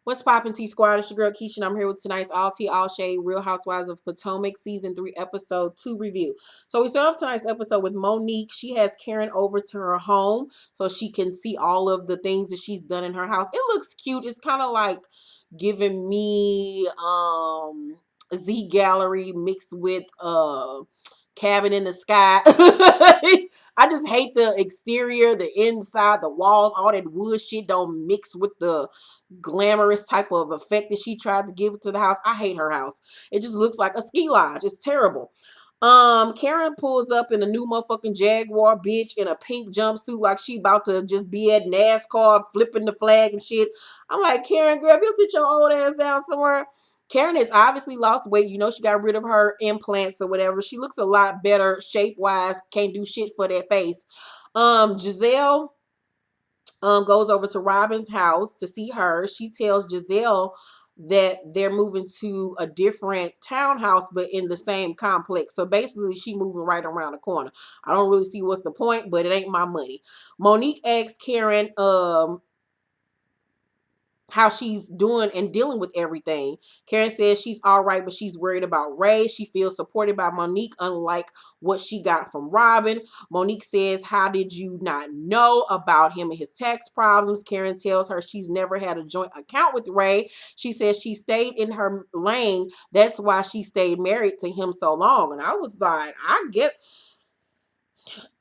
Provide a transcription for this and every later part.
What's poppin', T Squad? It's your girl Keisha, and I'm here with tonight's All Tea, All Shade, Real Housewives of Potomac, Season 3, Episode 2 review. So we start off tonight's episode with Monique. She has Karen over to her home so she can see all of the things that she's done in her house. It looks cute. It's kind of like giving me Z Gallery mixed with Cabin in the Sky. I just hate the exterior, the inside, the walls, all that wood shit don't mix with the glamorous type of effect that she tried to give to the house. I hate her house. It just looks like a ski lodge. It's terrible. Karen pulls up in a new motherfucking Jaguar, bitch, in a pink jumpsuit, like she about to just be at NASCAR flipping the flag and shit. I'm like, Karen, girl, if you sit your old ass down somewhere. Karen has obviously lost weight. You know, she got rid of her implants or whatever. She looks a lot better shape wise. Can't do shit for that face. Gizelle goes over to Robyn's house to see her. She tells Gizelle that they're moving to a different townhouse, but in the same complex. So basically, she moving right around the corner. I don't really see what's the point, but it ain't my money. Monique asks Karen, how she's doing and dealing with everything. Karen says she's all right, but she's worried about Ray. She feels supported by Monique, unlike what she got from Robyn. Monique says, how did you not know about him and his tax problems? Karen tells her she's never had a joint account with Ray. She says she stayed in her lane. That's why she stayed married to him so long. And I was like,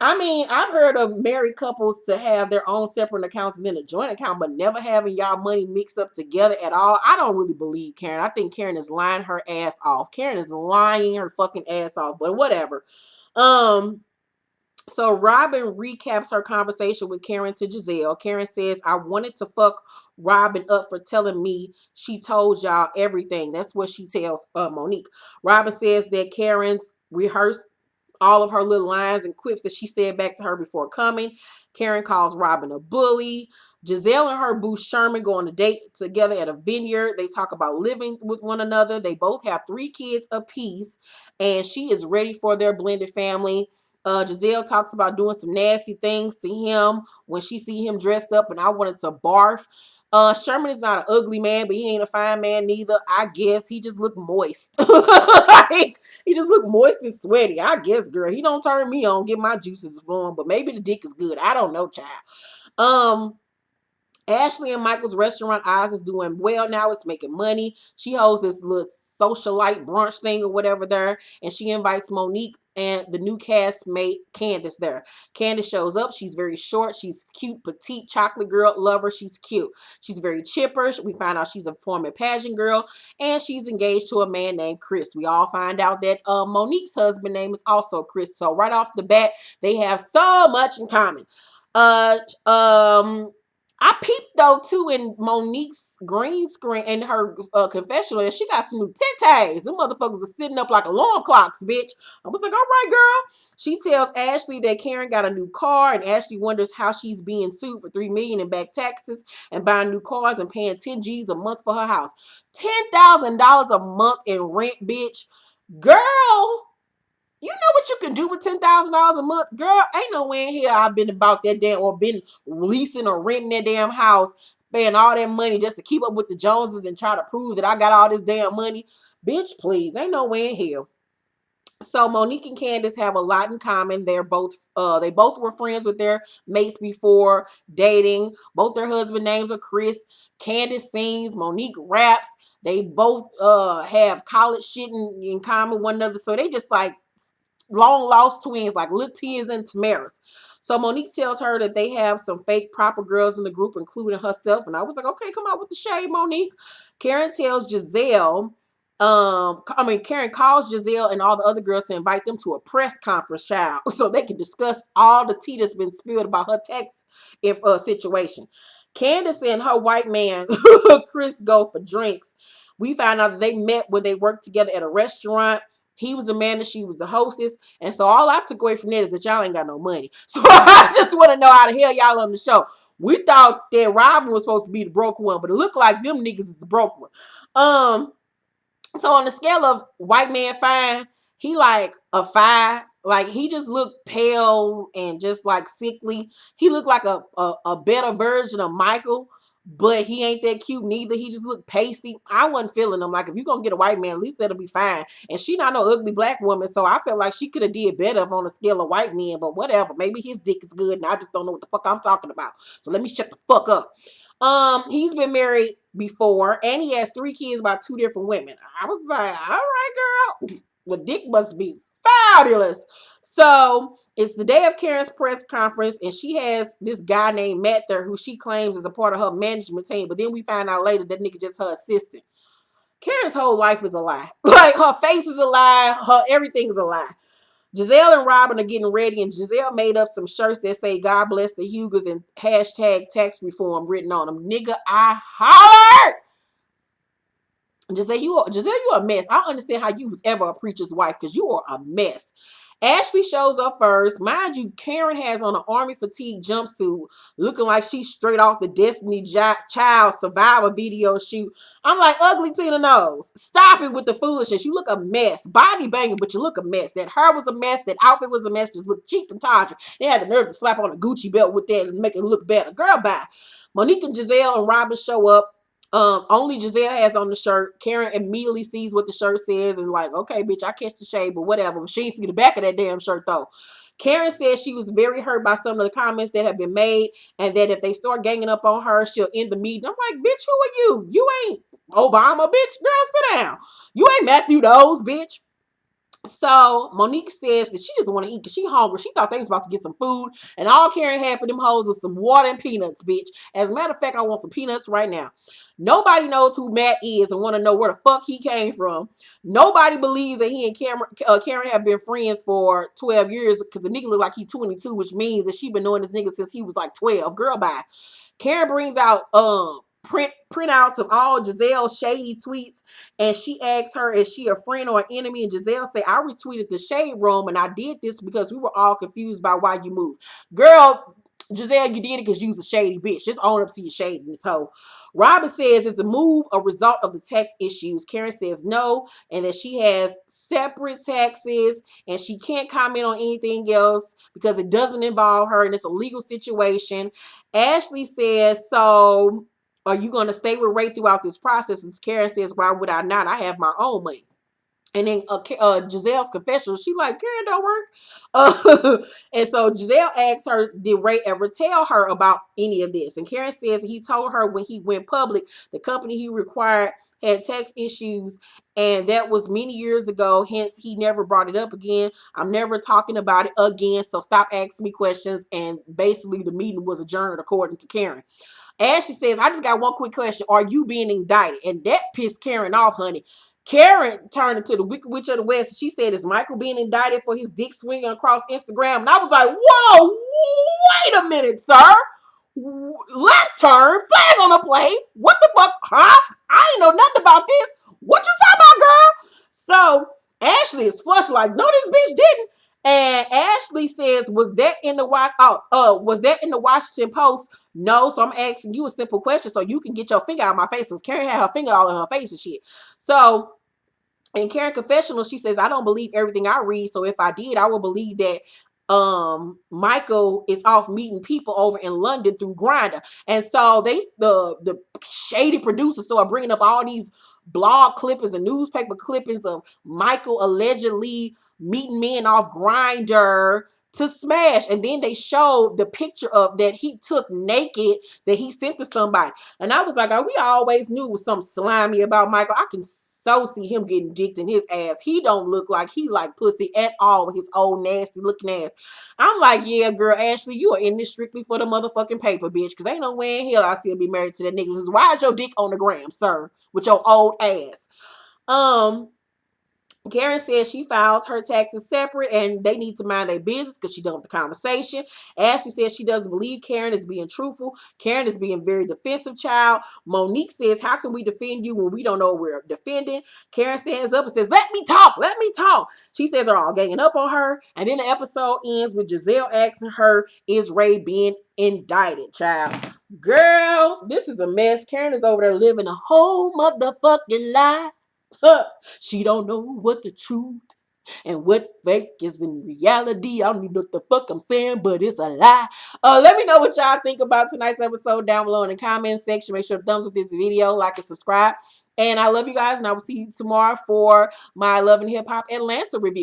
I mean, I've heard of married couples to have their own separate accounts and then a joint account, but never having y'all money mixed up together at all. I don't really believe Karen. I think Karen is lying her ass off. Karen is lying her fucking ass off, but whatever. Um, so Robyn recaps her conversation with Karen to Gizelle. Karen says, I wanted to fuck Robyn up for telling me she told y'all everything. That's what she tells Monique. Robyn says that Karen's rehearsed all of her little lines and quips that she said back to her before coming. Karen calls Robyn a bully. Gizelle and her boo Sherman go on a date together at a vineyard. They talk about living with one another. They both have 3 kids apiece, and she is ready for their blended family. Gizelle talks about doing some nasty things to him when she see him dressed up, and I wanted to barf. Sherman is not an ugly man, but he ain't a fine man neither. I guess he just looked moist. Like, he just looked moist and sweaty. I guess, girl. He don't turn me on, get my juices flowing, but maybe the dick is good. I don't know, child. Um, Ashley and Michael's restaurant Oz is doing well now. It's making money. She holds this little socialite brunch thing or whatever there, and she invites Monique and the new castmate Candiace there. Candiace shows up. She's very short. She's cute, petite, chocolate girl. Love her. She's cute. She's very chipper. We find out she's a former pageant girl, and she's engaged to a man named Chris. We all find out that Monique's husband name is also Chris. So right off the bat, they have so much in common. Uh, um, I peeped though too in Monique's green screen in her confessional that she got some new titties. Them motherfuckers are sitting up like alarm clocks, bitch. I was like, all right, girl. She tells Ashley that Karen got a new car, and Ashley wonders how she's being sued for $3 million in back taxes and buying new cars and paying 10 G's a month for her house. $10,000 a month in rent, bitch. Girl. You know what you can do with $10,000 a month, girl? Ain't no way in here I've been about that damn or been leasing or renting that damn house, paying all that money just to keep up with the Joneses and try to prove that I got all this damn money. Bitch, please, ain't no way in here. So Monique and Candiace have a lot in common. They both were friends with their mates before dating. Both their husband names are Chris. Candiace sings, Monique raps. They both have college shit in common with one another. So they just like long lost twins, like Latias and Tamaras. So Monique tells her that they have some fake proper girls in the group, including herself. And I was like, okay, come out with the shade, Monique. Karen tells Gizelle, Karen calls Gizelle and all the other girls to invite them to a press conference, child, so they can discuss all the tea that's been spilled about her tax situation. Candiace and her white man, Chris, go for drinks. We found out that they met when they worked together at a restaurant. He was the man and she was the hostess. And so all I took away from that is that y'all ain't got no money. So I just want to know how the hell y'all on the show. We thought that Robyn was supposed to be the broke one, but it looked like them niggas is the broke one. So on the scale of white man fine, he like a 5. Like he just looked pale and just like sickly. He looked like a better version of Michael. but he ain't that cute neither. He just looked pasty. I wasn't feeling him. Like, if you gonna get a white man, at least that'll be fine. And she not no ugly black woman, so I felt like she could have did better on a scale of white men, but whatever. Maybe his dick is good and I just don't know what the fuck I'm talking about. So let me shut the fuck up. He's been married before and he has 3 kids by 2 different women. I was like, all right, girl. The dick must be fabulous. So it's the day of Karen's press conference, and she has this guy named Matt there who she claims is a part of her management team. But then we find out later that nigga just her assistant. Karen's whole life is a lie. Like, her face is a lie. Her everything is a lie. Gizelle and Robyn are getting ready, and Gizelle made up some shirts that say "God bless the Hugers" and hashtag tax reform written on them. Nigga, I hollered. Giselle, you a mess. I don't understand how you was ever a preacher's wife, because you are a mess. Ashley shows up first. Mind you, Karen has on an army fatigue jumpsuit, looking like she's straight off the Destiny Child survival video shoot. I'm like, ugly Tina Nose. Stop it with the foolishness. You look a mess. Body banging, but you look a mess. That hair was a mess. That outfit was a mess. Just looked cheap and tawdry. They had the nerve to slap on a Gucci belt with that and make it look better. Girl, bye. Monique and Gizelle and Robyn show up. Only Gizelle has on the shirt. Karen immediately sees what the shirt says and like, okay, bitch, I catch the shade, but whatever. She ain't see the back of that damn shirt though. Karen says she was very hurt by some of the comments that have been made, and that if they start ganging up on her, she'll end the meeting. I'm like, bitch, who are you? You ain't Obama, bitch. Girl, sit down. You ain't Matthew Doze, bitch. So Monique says that she doesn't want to eat because she hungry. She thought they was about to get some food, and all Karen had for them hoes was some water and peanuts, bitch. As a matter of fact, I want some peanuts right now. Nobody knows who Matt is and want to know where the fuck he came from. Nobody believes that he and Karen have been friends for 12 years because the nigga look like he 22, which means that she been knowing this nigga since he was like 12. Girl, bye. Karen brings out printouts of all Gizelle's shady tweets, and she asks her, is she a friend or an enemy? And Gizelle say, I retweeted the shade room, and I did this because we were all confused by why you moved. Girl, Gizelle, you did it because you was a shady bitch. Just own up to your shadiness, hoe. Robyn says, is the move a result of the tax issues? Karen says no, and that she has separate taxes, and she can't comment on anything else because it doesn't involve her, and it's a legal situation. Ashley says, so are you going to stay with Ray throughout this process? And Karen says, why would I not? I have my own money. And then Gizelle's confessional, she like, Karen don't work. And so Gizelle asks her, did Ray ever tell her about any of this? And Karen says he told her when he went public, the company he required had tax issues, and that was many years ago. Hence, he never brought it up again. I'm never talking about it again, so stop asking me questions. And basically, the meeting was adjourned, according to Karen. Ashley says, I just got one quick question. Are you being indicted? And that pissed Karen off, honey. Karen turned into the Wicked Witch of the West. She said, is Michael being indicted for his dick swinging across Instagram? And I was like, whoa, wait a minute, sir. Left turn, flag on the play. What the fuck? Huh? I ain't know nothing about this. What you talking about, girl? So Ashley is flushed like, no, this bitch didn't. And Ashley says, was that in the Washington Post? No. So I'm asking you a simple question so you can get your finger out of my face. Because Karen had her finger all in her face and shit. So in Karen confessional, she says, I don't believe everything I read. So if I did, I would believe that Michael is off meeting people over in London through Grindr. And so the shady producers started bringing up all these blog clippings and newspaper clippings of Michael allegedly meeting men off Grindr to smash. And then they showed the picture of that he took naked that he sent to somebody. And I was like, oh, we always knew it was something slimy about Michael. I can so see him getting dicked in his ass. He don't look like he like pussy at all with his old nasty looking ass. I'm like, yeah, girl, Ashley, you are in this strictly for the motherfucking paper, bitch. Because ain't no way in hell I still be married to that nigga. Because why is your dick on the gram, sir? With your old ass. Karen says she files her taxes separate and they need to mind their business because she done with the conversation. Ashley says she doesn't believe Karen is being truthful. Karen is being very defensive, child. Monique says, how can we defend you when we don't know we're defending? Karen stands up and says, let me talk. Let me talk. She says they're all ganging up on her. And then the episode ends with Gizelle asking her, is Ray being indicted, child? Girl, this is a mess. Karen is over there living a whole motherfucking lie. She don't know what the truth And what fake is in reality. I don't even know what the fuck I'm saying, but it's a lie. Let me know what y'all think about tonight's episode down below in the comment section. Make sure to thumbs up this video, like and subscribe. And I love you guys, and I will see you tomorrow for my Love and Hip Hop Atlanta review.